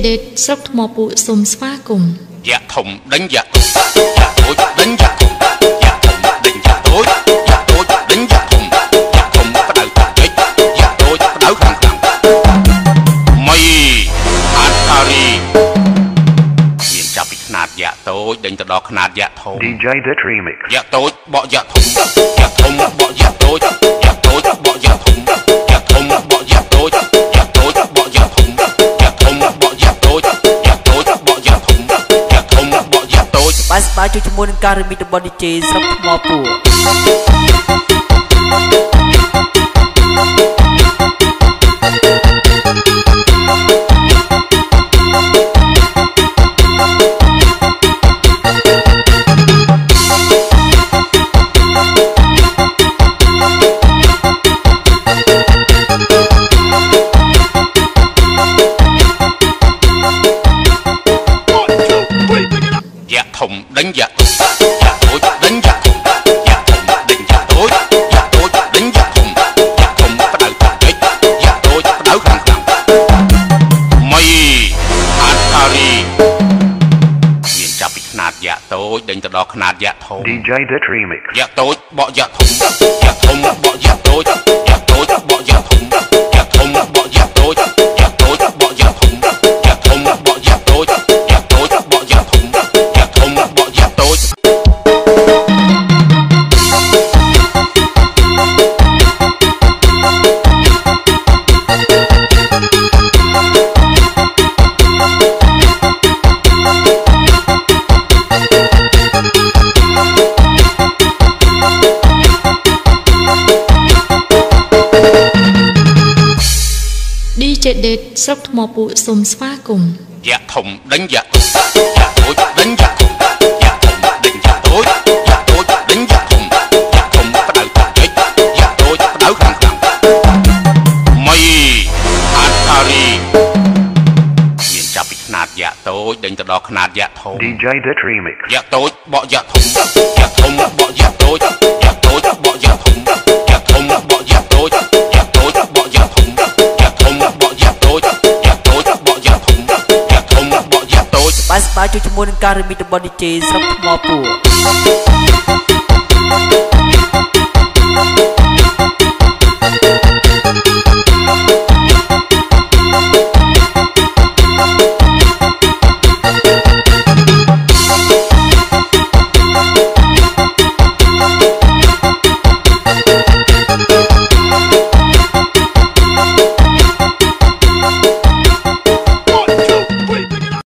ដេតស្រុកថ្មពួកសូមស្វាគមន៍យ៉ាធំដេញយ៉ាយ៉ាតូចដេញយ៉ាធំយ៉ាធំដេញយ៉ាតូចយ៉ាតូចដេញយ៉ាធំយ៉ាធំក្តៅពេកយ៉ាតូចក្តៅខ្លាំងមីអាតារីមានចាប់ពីខ្នាតយ៉ាតូចដេញទៅដល់ខ្នាតយ៉ាធំ DJ Det Remix យ៉ាតូចបកយ៉ាធំយ៉ាធំបកយ៉ាតូចយ៉ាតូចបកយ៉ាធំយ៉ាធំបកយ៉ាតូចយ៉ាតូចបកយ៉ាធំយ៉ាធំបកយ៉ាតូចយ៉ាតូចបកយ៉ាធំយ៉ាធំបកយ៉ាតូចបាយស្បាយជួយជាមួយនឹងការរីមីរបស់ DJ ស្រុកថ្មពួកធំដេញយ៉ាយ៉ាតូចដេញយ៉ាធំយ៉ាធំដេញយ៉ាតូចយ៉ាតូចដេញយ៉ាធំយ៉ាធំក្តៅពេកយ៉ាតូចក្តៅខ្លាំងមីអាតារីមានចាប់ពីខ្នាតយ៉ាតូចដេញទៅដល់ខ្នាតយ៉ាធំ DJ Det Remix យ៉ាតូចបកយ៉ាធំយ៉ាធំបកយ៉ាតូចយ៉ាតូចបកយ៉ាធំយ៉ាធំបកយ៉ាតូចយ៉ាតូចបកយ៉ាធំយ៉ាធំបកយ៉ាតូចយ៉ាតូចបកយ៉ាធំយ៉ាធំបកយ៉ាតូចDJ ដេតស្រុកថ្មពួកសូមស្វាគមន៍យ៉ាធំដេញយ៉ាយ៉ាតូចដេញយ៉ាធំយ៉ាធំដេញយ៉ាតូចយ៉ាតូចដេញយ៉ាធំយ៉ាធំក្តៅពេកយ៉ាតូចក្តៅខ្លាំងមីអាតារីមានចាប់ពីខ្នាតយ៉ាតូចដេញទៅដល់ខ្នាតយ៉ាធំ DJ Det Remix យ៉ាតូចបកយ៉ាធំយ៉ាធំបកយ៉ាតូចយ៉ាតូចបកយ៉ាធំយ៉ាធំបកយ៉ាតូចយ៉ាតូចបកយ៉ាធំយ៉ាធំបកយ៉ាតូចយ៉ាតូចបកយ៉ាធំយ៉ាធំបកយ៉ាតូចបាយស្បាយជួយជាមួយនឹងការរីមីរបស់ DJ ស្រុកថ្មពួក